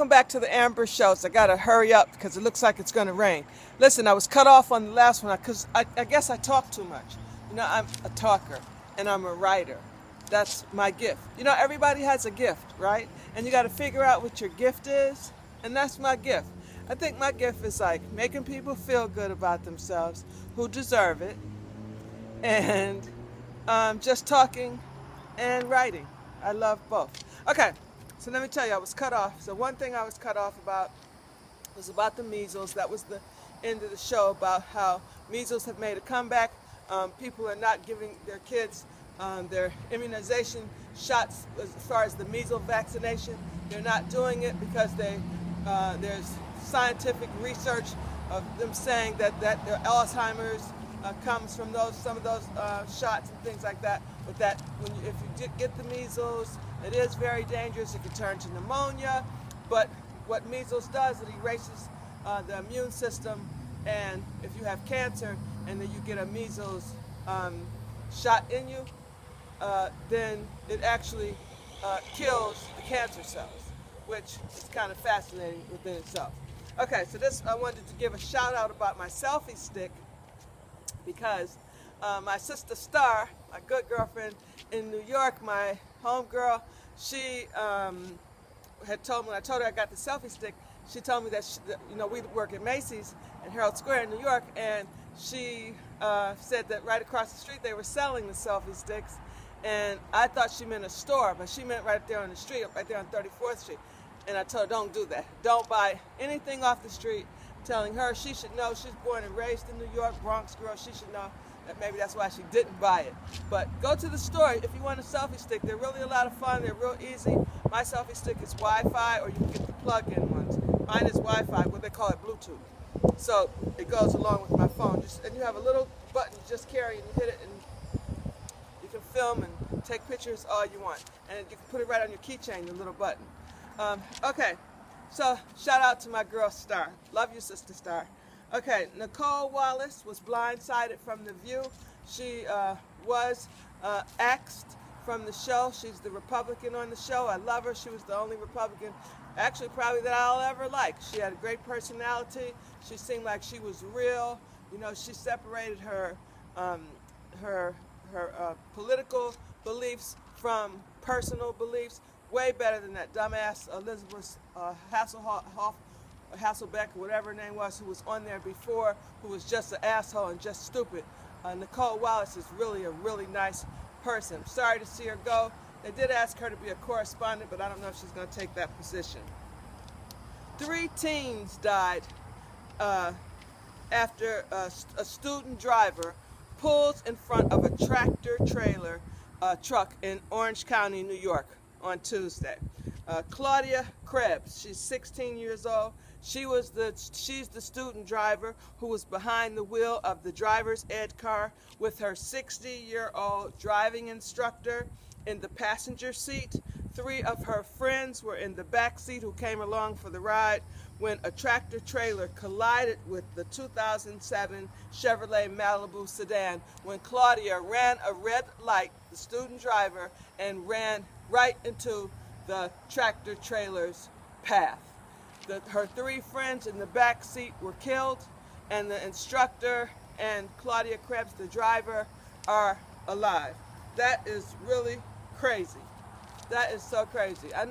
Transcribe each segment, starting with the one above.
Welcome back to the Amber Shows. I gotta hurry up because it looks like it's gonna rain. Listen, I was cut off on the last one because I guess I talk too much. You know, I'm a talker and I'm a writer. That's my gift. You know, everybody has a gift, right? And you gotta figure out what your gift is, and that's my gift. I think my gift is like making people feel good about themselves who deserve it, and just talking and writing. I love both. Okay. So let me tell you, I was cut off. So one thing I was cut off about was about the measles. That was the end of the show, about how measles have made a comeback. People are not giving their kids their immunization shots as far as the measles vaccination. They're not doing it because there's scientific research of them saying that their Alzheimer's comes from some of those shots and things like that. But that if you get the measles, it is very dangerous. It can turn to pneumonia. But what measles does, it erases the immune system. And if you have cancer and then you get a measles shot in you, then it actually kills the cancer cells, which is kind of fascinating within itself. Okay, so I wanted to give a shout out about my selfie stick, because my sister Starr, my good girlfriend in New York, my homegirl, she had told me, when I told her I got the selfie stick, she told me that, you know, we work at Macy's in Herald Square in New York, and she said that right across the street they were selling the selfie sticks, and I thought she meant a store, but she meant right there on the street, right there on 34th Street. And I told her, don't do that. Don't buy anything off the street. Telling her she should know, she's born and raised in New York, Bronx girl, she should know that maybe that's why she didn't buy it. But go to the store if you want a selfie stick. They're really a lot of fun, they're real easy. My selfie stick is Wi-Fi, or you can get the plug-in ones. Mine is Wi-Fi, what they call it Bluetooth. So it goes along with my phone. And you have a little button you just carry and you hit it, and you can film and take pictures all you want. And you can put it right on your keychain, the little button. Okay. So, shout out to my girl Starr. Love you, sister Starr. Okay, Nicole Wallace was blindsided from The View. She was axed from the show. She's the Republican on the show. I love her. She was the only Republican, actually probably that I'll ever like. She had a great personality. She seemed like she was real. You know, she separated her political beliefs from personal beliefs way better than that dumbass Elizabeth Hasselbeck, or whatever her name was, who was on there before, who was just an asshole and just stupid. Nicole Wallace is really a really nice person. Sorry to see her go. They did ask her to be a correspondent, but I don't know if she's going to take that position. 3 teens died after a student driver pulls in front of a tractor trailer truck in Orange County, New York, on Tuesday. Claudia Krebs, she's 16 years old. She's the student driver who was behind the wheel of the driver's ed car with her 60-year-old driving instructor in the passenger seat. 3 of her friends were in the back seat who came along for the ride when a tractor trailer collided with the 2007 Chevrolet Malibu sedan when Claudia ran a red light, the student driver, and ran right into the tractor trailer's path. Her 3 friends in the back seat were killed, and the instructor and Claudia Krebs, the driver, are alive. That is really crazy. That is so crazy. I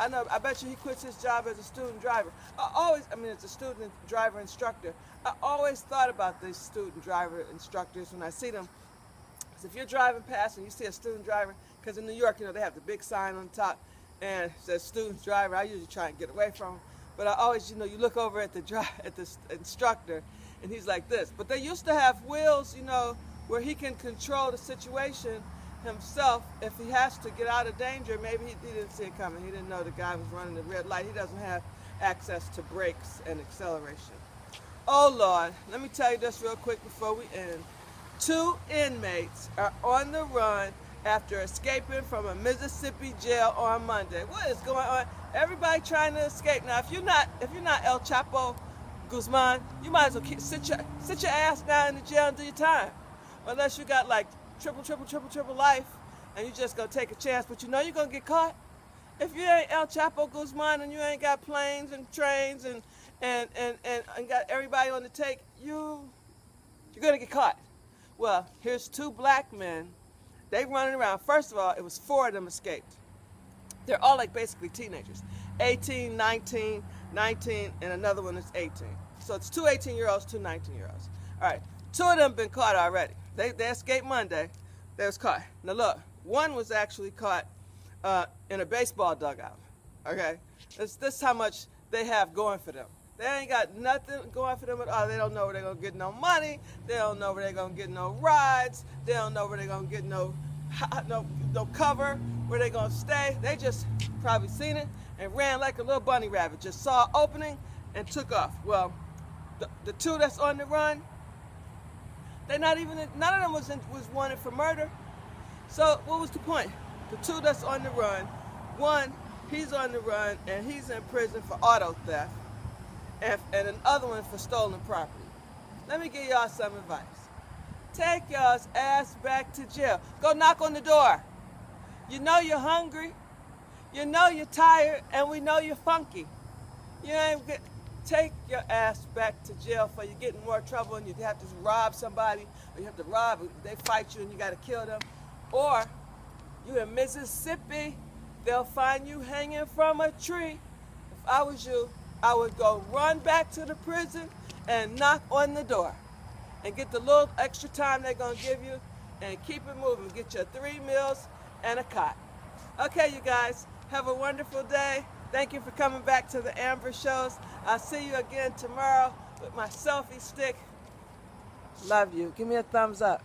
know. I bet you he quits his job as a student driver. As a student driver instructor. I always thought about these student driver instructors when I see them. So if you're driving past and you see a student driver, because in New York, you know, they have the big sign on top and it says student driver. I usually try and get away from them, but I always, you know, you look over at the instructor and he's like this. But they used to have wheels, you know, where he can control the situation himself if he has to get out of danger. Maybe he didn't see it coming. He didn't know the guy was running the red light. He doesn't have access to brakes and acceleration. Oh Lord, let me tell you this real quick before we end. 2 inmates are on the run after escaping from a Mississippi jail on Monday. What is going on? Everybody trying to escape. Now, if you're not El Chapo Guzman, you might as well sit your ass down in the jail and do your time. Unless you got like triple life, and you just gonna take a chance, but you know you're gonna get caught. If you ain't El Chapo Guzman and you ain't got planes and trains and got everybody on the take, you're gonna get caught. Well, here's two black men. They running around. First of all, it was 4 of them escaped. They're all like basically teenagers. 18, 19, 19, and another one is 18. So it's 2 18-year-olds, 2 19-year-olds. All right, 2 of them been caught already. They escaped Monday. They was caught. Now look, one was actually caught in a baseball dugout. Okay, this how much they have going for them. They ain't got nothing going for them at all. They don't know where they're going to get no money. They don't know where they're going to get no rides. They don't know where they're going to get no cover, where they're going to stay. They just probably seen it and ran like a little bunny rabbit. Just saw an opening and took off. Well, the 2 that's on the run, they're not even, none of them was wanted for murder. So what was the point? The 2 that's on the run, one, he's on the run and he's in prison for auto theft. And another one for stolen property. Let me give y'all some advice. Take y'all's ass back to jail. Go knock on the door. You know you're hungry. You know you're tired, and we know you're funky. Take your ass back to jail for you get in more trouble and you have to rob somebody, or you have to rob, they fight you and you got to kill them. Or you in Mississippi, they'll find you hanging from a tree. If I was you, I would go run back to the prison and knock on the door and get the little extra time they're going to give you and keep it moving. Get your 3 meals and a cot. Okay, you guys, have a wonderful day. Thank you for coming back to the Amber Shows. I'll see you again tomorrow with my selfie stick. Love you. Give me a thumbs up.